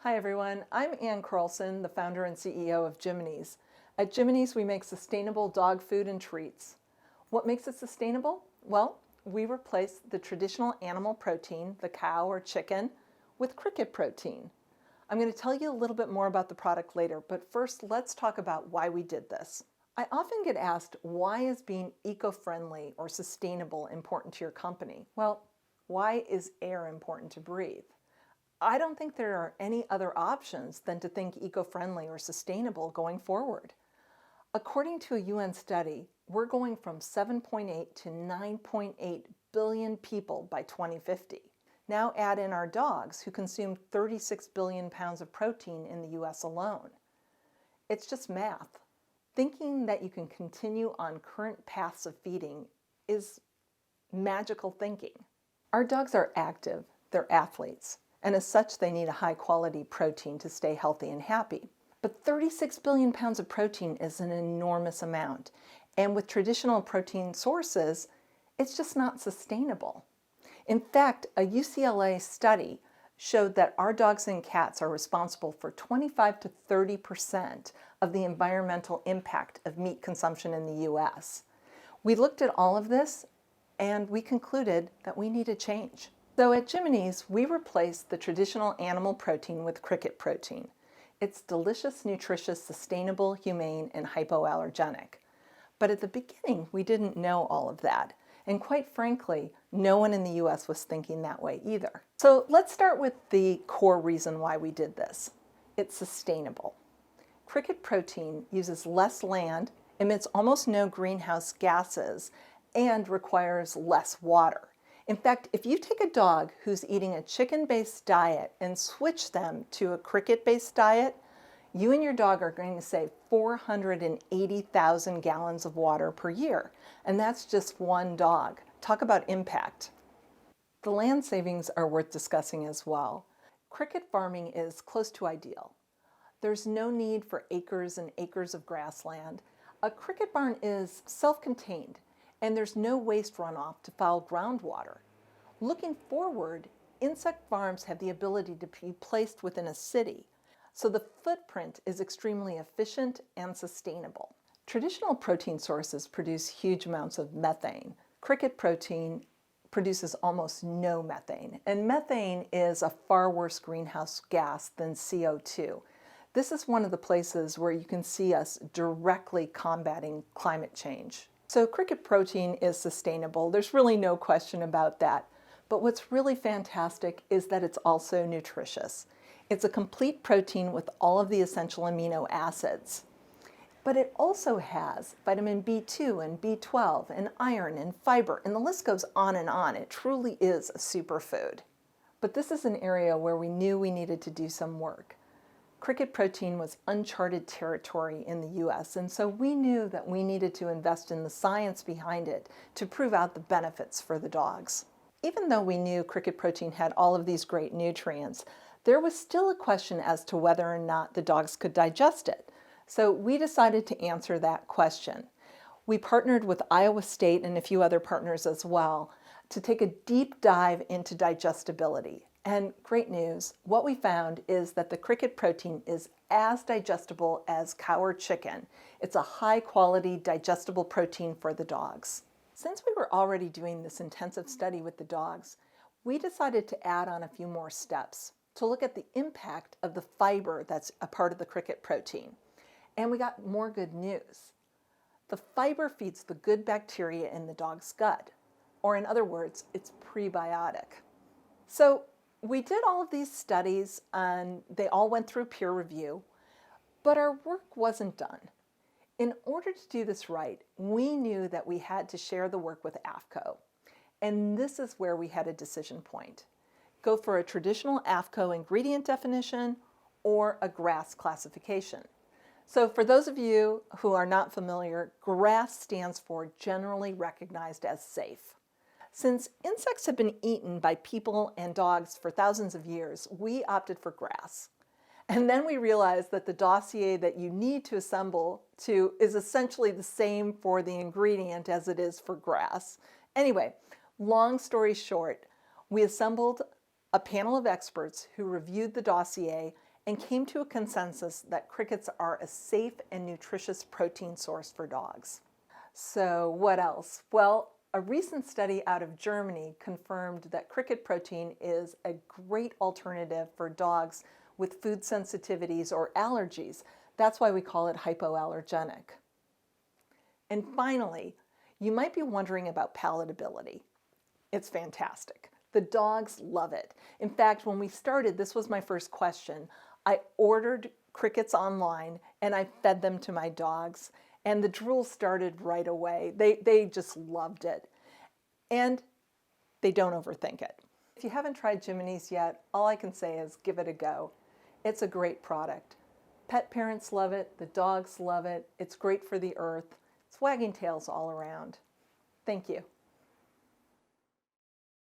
Hi everyone, I'm Anne Carlson, the founder and CEO of Jiminy's. At Jiminy's, we make sustainable dog food and treats. What makes it sustainable? Well, we replace the traditional animal protein, the cow or chicken, with cricket protein. I'm going to tell you a little bit more about the product later, but first let's talk about why we did this. I often get asked, why is being eco-friendly or sustainable important to your company? Well, why is air important to breathe? I don't think there are any other options than to think eco-friendly or sustainable going forward. According to a UN study, we're going from 7.8 to 9.8 billion people by 2050. Now add in our dogs, who consume 36 billion pounds of protein in the US alone. It's just math. Thinking that you can continue on current paths of feeding is magical thinking. Our dogs are active, they're athletes, and as such they need a high quality protein to stay healthy and happy. But 36 billion pounds of protein is an enormous amount, and with traditional protein sources, it's just not sustainable. In fact, a UCLA study showed that our dogs and cats are responsible for 25 to 30% of the environmental impact of meat consumption in the US. We looked at all of this and we concluded that we needed change. So at Jiminy's, we replaced the traditional animal protein with cricket protein. It's delicious, nutritious, sustainable, humane, and hypoallergenic. But at the beginning, we didn't know all of that. And quite frankly, no one in the US was thinking that way either. So let's start with the core reason why we did this. It's sustainable. Cricket protein uses less land, emits almost no greenhouse gases, and requires less water. In fact, if you take a dog who's eating a chicken-based diet and switch them to a cricket-based diet, you and your dog are going to save 480,000 gallons of water per year. And that's just one dog. Talk about impact. The land savings are worth discussing as well. Cricket farming is close to ideal. There's no need for acres and acres of grassland. A cricket barn is self-contained, and there's no waste runoff to foul groundwater. Looking forward, insect farms have the ability to be placed within a city, so the footprint is extremely efficient and sustainable. Traditional protein sources produce huge amounts of methane. Cricket protein produces almost no methane, and methane is a far worse greenhouse gas than CO2. This is one of the places where you can see us directly combating climate change. So cricket protein is sustainable. There's really no question about that. But what's really fantastic is that it's also nutritious. It's a complete protein with all of the essential amino acids. But it also has vitamin B2 and B12 and iron and fiber, and the list goes on and on. It truly is a superfood. But this is an area where we knew we needed to do some work. Cricket protein was uncharted territory in the US, and so we knew that we needed to invest in the science behind it to prove out the benefits for the dogs. Even though we knew cricket protein had all of these great nutrients, there was still a question as to whether or not the dogs could digest it. So we decided to answer that question. We partnered with Iowa State and a few other partners as well to take a deep dive into digestibility. And great news, what we found is that the cricket protein is as digestible as cow or chicken. It's a high quality digestible protein for the dogs. Since we were already doing this intensive study with the dogs, we decided to add on a few more steps to look at the impact of the fiber that's a part of the cricket protein. And we got more good news. The fiber feeds the good bacteria in the dog's gut, or in other words, it's prebiotic. So we did all of these studies and they all went through peer review, but our work wasn't done. In order to do this right, we knew that we had to share the work with AAFCO. And this is where we had a decision point. Go for a traditional AAFCO ingredient definition or a GRAS classification. So for those of you who are not familiar, GRAS stands for Generally Recognized as Safe. Since insects have been eaten by people and dogs for thousands of years, we opted for GRAS. And then we realized that the dossier that you need to assemble is essentially the same for the ingredient as it is for GRAS. Anyway, long story short, we assembled a panel of experts who reviewed the dossier and came to a consensus that crickets are a safe and nutritious protein source for dogs. So what else? Well, a recent study out of Germany confirmed that cricket protein is a great alternative for dogs with food sensitivities or allergies. That's why we call it hypoallergenic. And finally, you might be wondering about palatability. It's fantastic. The dogs love it. In fact, when we started, this was my first question. I ordered crickets online and I fed them to my dogs, and the drool started right away. They just loved it. And they don't overthink it. If you haven't tried Jiminy's yet, all I can say is give it a go. It's a great product. Pet parents love it, the dogs love it, it's great for the earth. It's wagging tails all around. Thank you.